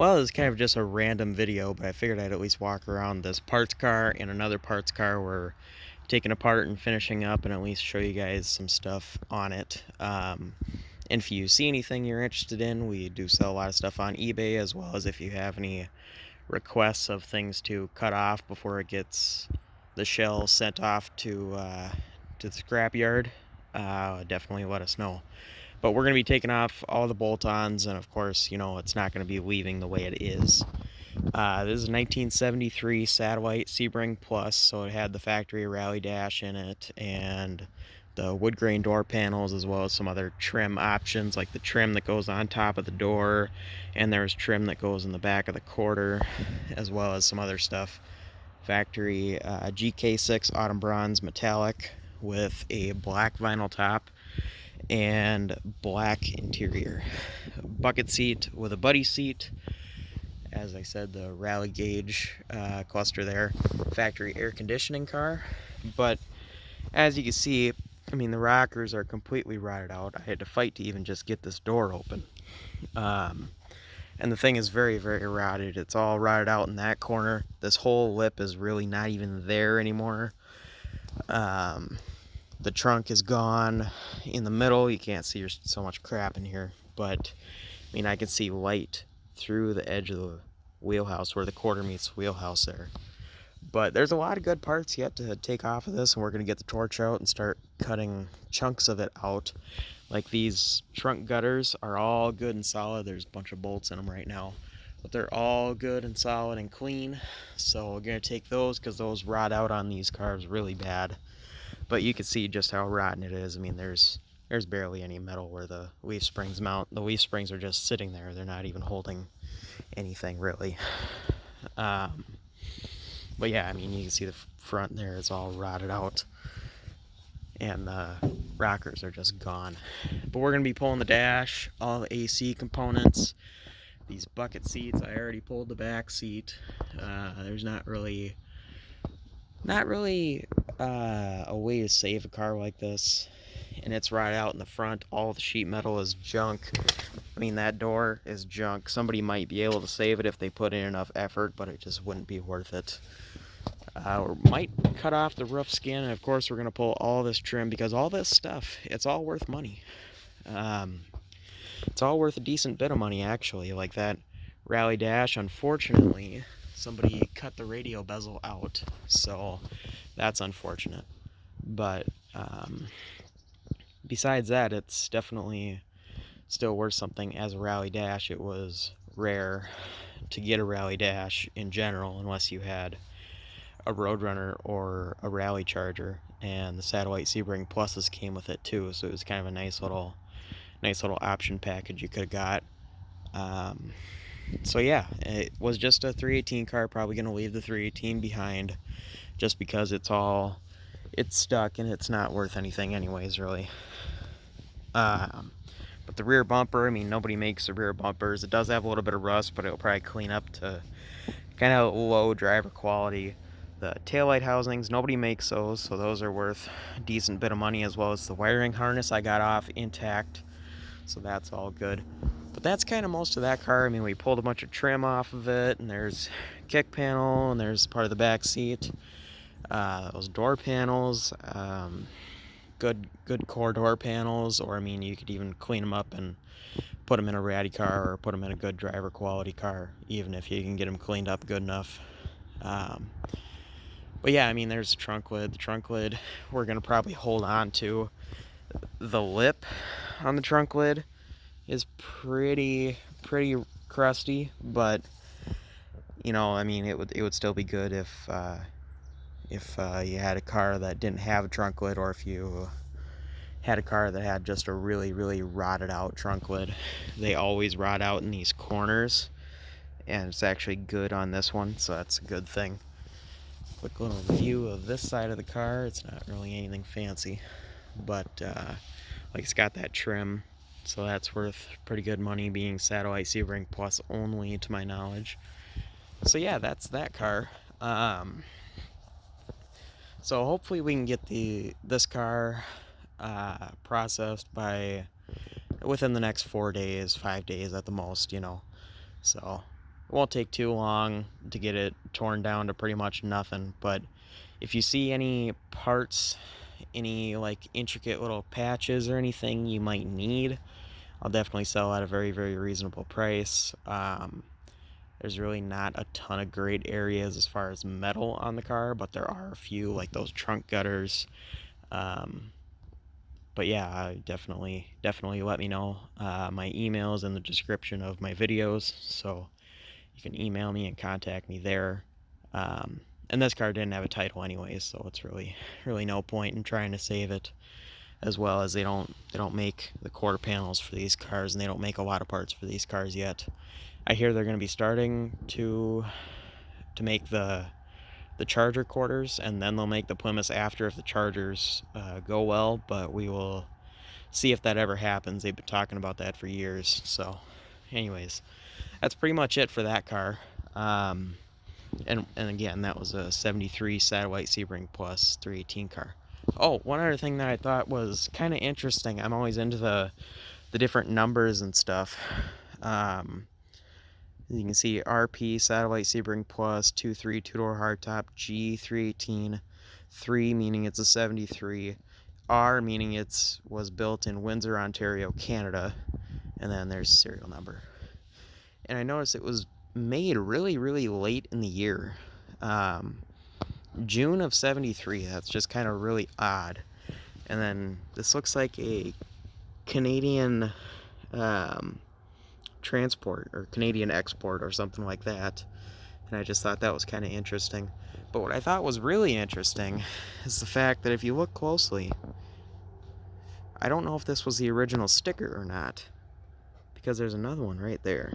Well, it's kind of just a random video, but I figured I'd at least walk around this parts car and another parts car we're taking apart and finishing up, and at least show you guys some stuff on it. And if you see anything you're interested in, we do sell a lot of stuff on eBay, as well as if you have any requests of things to cut off before it gets the shell sent off to the scrap yard, definitely let us know. But we're going to be taking off all the bolt-ons, and of course, it's not going to be leaving the way it is. This is a 1973 Satellite Sebring Plus, so it had the factory rally dash in it, and the wood grain door panels, as well as some other trim options, like the trim that goes on top of the door, and there's trim that goes in the back of the quarter, as well as some other stuff. Factory GK6 Autumn Bronze Metallic with a black vinyl top and black interior. Bucket seat with a buddy seat. As I said, the rally gauge cluster there. Factory air conditioning car. But as you can see, the rockers are completely rotted out. I had to fight to even just get this door open. And the thing is very, very rotted. It's all rotted out in that corner. This whole lip is really not even there anymore. The trunk is gone in the middle. You can't see, there's so much crap in here, but I can see light through the edge of the wheelhouse where the quarter meets the wheelhouse there. But there's a lot of good parts yet to take off of this, and we're going to get the torch out and start cutting chunks of it out. Like these trunk gutters are all good and solid. There's a bunch of bolts in them right now, but they're all good and solid and clean. So we're going to take those because those rot out on these cars really bad. But you can see just how rotten it is. There's barely any metal where the leaf springs mount. The leaf springs are just sitting there. They're not even holding anything really. But yeah, you can see the front there is all rotted out, and the rockers are just gone. But we're going to be pulling the dash, all the AC components, these bucket seats. I already pulled the back seat. There's not really a way to save a car like this, and it's right out in the front. All the sheet metal is junk. That door is junk. Somebody might be able to save it if they put in enough effort, but it just wouldn't be worth it. We might cut off the roof skin, and of course we're going to pull all this trim, because all this stuff, it's all worth money. It's all worth a decent bit of money, actually. Like that rally dash, unfortunately, somebody cut the radio bezel out, so that's unfortunate. But besides that, it's definitely still worth something as a rally dash. It was rare to get a rally dash in general, unless you had a Roadrunner or a Rally Charger, and the Satellite Sebring Pluses came with it too, so it was kind of a nice little option package you could have got. So yeah, it was just a 318 car. Probably going to leave the 318 behind, just because it's stuck and it's not worth anything anyways, really. But the rear bumper, nobody makes the rear bumpers. It does have a little bit of rust, but it'll probably clean up to kind of low driver quality. The taillight housings, nobody makes those, so those are worth a decent bit of money, as well as the wiring harness I got off intact, so that's all good. But that's kind of most of that car. We pulled a bunch of trim off of it, and there's kick panel, and there's part of the back seat, those door panels, good core door panels, or you could even clean them up and put them in a ratty car, or put them in a good driver quality car, even if you can get them cleaned up good enough. But yeah, there's the trunk lid. The trunk lid, we're going to probably hold on to. The lip on the trunk lid is pretty crusty, but it would still be good if you had a car that didn't have a trunk lid, or if you had a car that had just a really, really rotted out trunk lid. They always rot out in these corners, and it's actually good on this one, so that's a good thing. Quick little view of this side of the car. It's not really anything fancy, but it's got that trim, so that's worth pretty good money, being Satellite Sebring Plus only, to my knowledge. So yeah, that's that car. So hopefully we can get this car processed within the next 4 days, 5 days at the most, So It won't take too long to get it torn down to pretty much nothing, but if you see any parts, any like intricate little patches or anything you might need, I'll definitely sell at a very, very reasonable price. There's really not a ton of great areas as far as metal on the car, but there are a few, like those trunk gutters. But yeah, definitely let me know. My email is in the description of my videos, so you can email me and contact me there. And this car didn't have a title anyways, so it's really no point in trying to save it. As well as they don't make the quarter panels for these cars, and they don't make a lot of parts for these cars yet. I hear they're going to be starting to make the Charger quarters, and then they'll make the Plymouths after if the Chargers go well, but we will see if that ever happens. They've been talking about that for years. So anyways, that's pretty much it for that car. And again, that was a 73 Satellite Sebring Plus 318 car. Oh, one other thing that I thought was kind of interesting. I'm always into the different numbers and stuff. You can see RP Satellite Sebring Plus 2.3 two-door hardtop, G318, 3 meaning it's a 73, R meaning it was built in Windsor, Ontario, Canada, and then there's serial number. And I noticed it was made really, really late in the year. June of 73. That's just kind of really odd. And then this looks like a Canadian transport or Canadian export or something like that. And I just thought that was kind of interesting. But what I thought was really interesting is the fact that if you look closely, I don't know if this was the original sticker or not, because there's another one right there.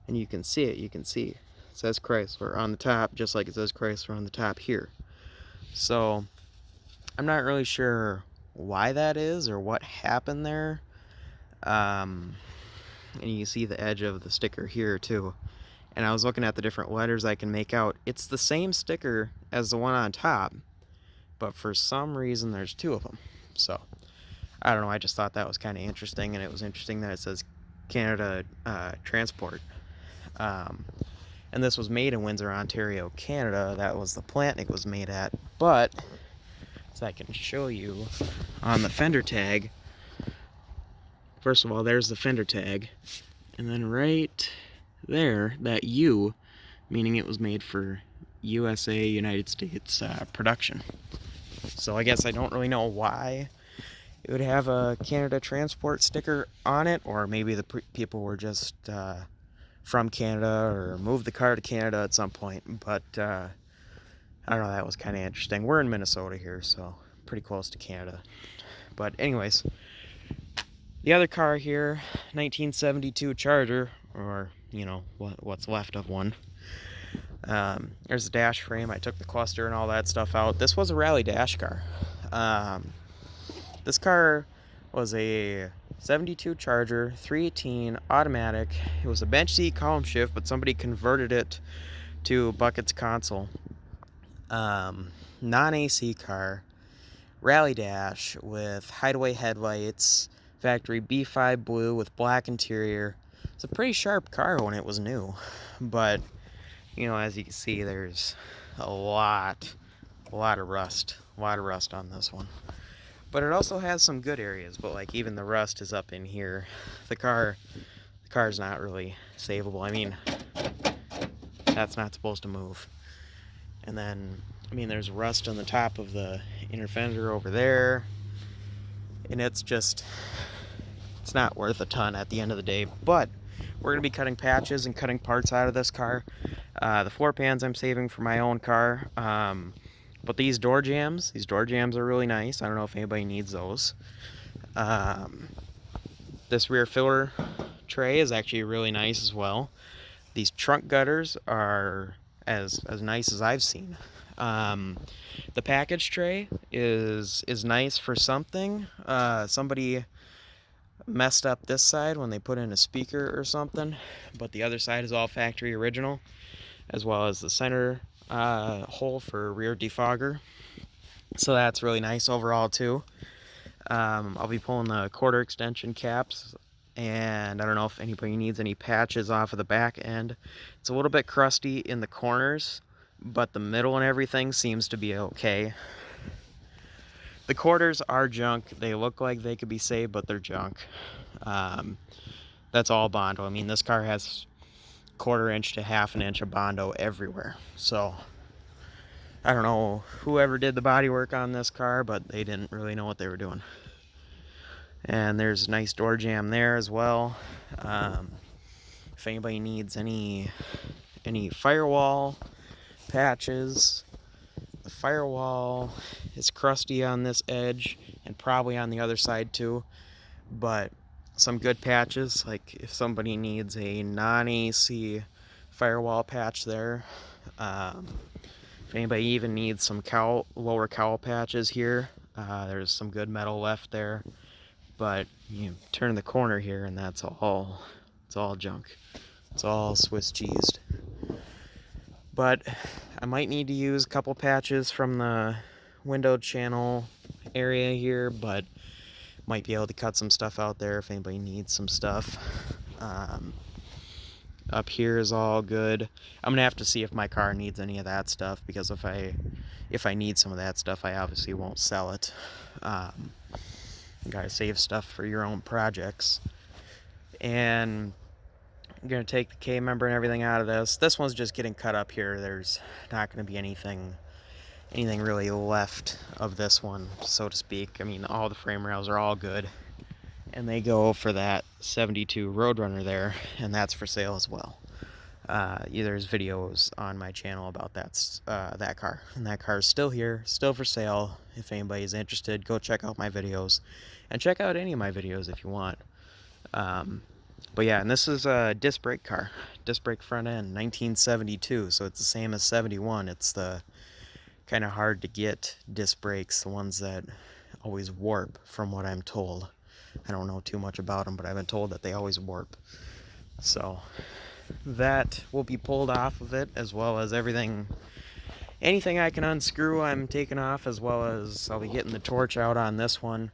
And you can see it, it says Chrysler on the top, just like it says Chrysler on the top here. So I'm not really sure why that is or what happened there. And you can see the edge of the sticker here too. And I was looking at the different letters I can make out. It's the same sticker as the one on top, but for some reason there's two of them. So I don't know, I just thought that was kind of interesting, and it was interesting that it says Canada Transport. And this was made in Windsor, Ontario, Canada. That was the plant it was made at. But, as I can show you on the fender tag, first of all, there's the fender tag. And then right there, that U, meaning it was made for USA, United States production. So I guess I don't really know why it would have a Canada Transport sticker on it, or maybe the people were just from Canada or moved the car to Canada at some point. But I don't know, that was kind of interesting. We're in Minnesota here, so pretty close to Canada. But anyways, the other car here, 1972 Charger, or you know what's left of one. There's the dash frame. I took the cluster and all that stuff out. This was a rally dash car. This car was a 72 Charger, 318 automatic. It was a bench seat column shift, but somebody converted it to buckets console. Non-AC car, rally dash with hideaway headlights, factory B5 blue with black interior. It's a pretty sharp car when it was new, but you know, as you can see, there's a lot of rust on this one. But it also has some good areas, but like even the rust is up in here. The car's not really savable. I mean, that's not supposed to move. And then, I mean, there's rust on the top of the inner fender over there. And it's not worth a ton at the end of the day. But we're going to be cutting patches and cutting parts out of this car. The floor pans I'm saving for my own car. But these door jams are really nice. I don't know if anybody needs those. This rear filler tray is actually really nice as well. These trunk gutters are as nice as I've seen. The package tray is nice for something. Somebody messed up this side when they put in a speaker or something, but the other side is all factory original, as well as the center hole for rear defogger. So that's really nice overall too. I'll be pulling the quarter extension caps And I don't know if anybody needs any patches off of the back end. It's a little bit crusty in the corners, but the middle and everything seems to be okay. The quarters are junk. They look like they could be saved, but they're junk. That's all Bondo. I mean, this car has 1/4 inch to 1/2 inch of Bondo everywhere. So I don't know whoever did the bodywork on this car, but they didn't really know what they were doing. And there's a nice door jamb there as well. If anybody needs any firewall patches, the firewall is crusty on this edge and probably on the other side too, but some good patches, like if somebody needs a non-AC firewall patch there, if anybody even needs some lower cowl patches here, there's some good metal left there. But you turn the corner here and it's all junk. It's all Swiss cheesed. But I might need to use a couple patches from the window channel area here, but might be able to cut some stuff out there if anybody needs some stuff. Up here is all good. I'm gonna have to see if my car needs any of that stuff, because if I need some of that stuff, I obviously won't sell it. You gotta save stuff for your own projects. And I'm gonna take the K member and everything out of this. This one's just getting cut up here. There's not gonna be anything really left of this one, so to speak. I mean, all the frame rails are all good, and they go for that 72 Roadrunner there, and that's for sale as well. There's videos on my channel about that car, and that car is still here, still for sale. If anybody's interested, go check out my videos, and check out any of my videos if you want. But yeah, and this is a disc brake car, disc brake front end, 1972, so it's the same as 71. It's the kind of hard to get disc brakes, the ones that always warp, from what I'm told. I don't know too much about them, but I've been told that they always warp. So that will be pulled off of it, as well as anything I can unscrew I'm taking off, as well as I'll be getting the torch out on this one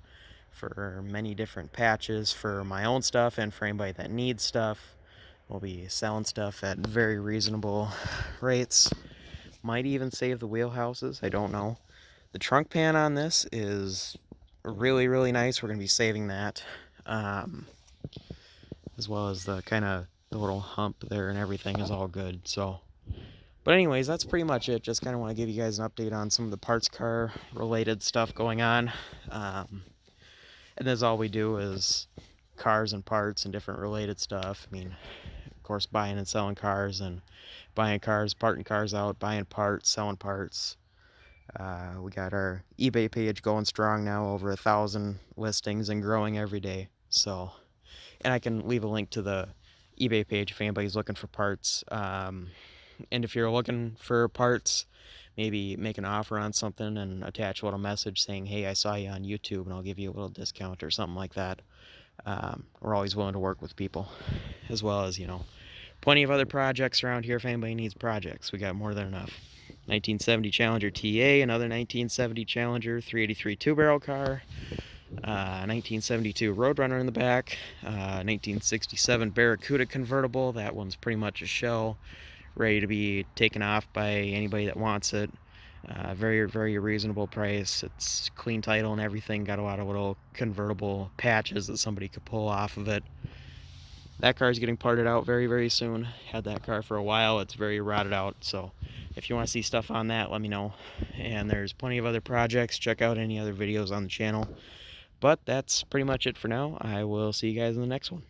for many different patches for my own stuff and for anybody that needs stuff. We'll be selling stuff at very reasonable rates. Might even save the wheelhouses, I don't know. The trunk pan on this is really, really nice. We're going to be saving that, as well as the little hump there and everything is all good. So, but anyways, that's pretty much it. Just kind of want to give you guys an update on some of the parts car related stuff going on. And that's all we do is cars and parts and different related stuff. I mean, of course, buying and selling cars, and buying cars, parting cars out, buying parts, selling parts. We got our eBay page going strong now, over 1,000 listings and growing every day. So, and I can leave a link to the eBay page if anybody's looking for parts. And if you're looking for parts, maybe make an offer on something and attach a little message saying, hey, I saw you on YouTube and I'll give you a little discount or something like that. We're always willing to work with people, as well as, plenty of other projects around here if anybody needs projects. We got more than enough. 1970 Challenger TA, another 1970 Challenger 383 two-barrel car, 1972 Roadrunner in the back, 1967 Barracuda convertible. That one's pretty much a shell, ready to be taken off by anybody that wants it. Very, very reasonable price. It's clean title and everything. Got a lot of little convertible patches that somebody could pull off of it. That car is getting parted out very, very soon. Had that car for a while. It's very rotted out. So if you want to see stuff on that, let me know. And there's plenty of other projects. Check out any other videos on the channel. But that's pretty much it for now. I will see you guys in the next one.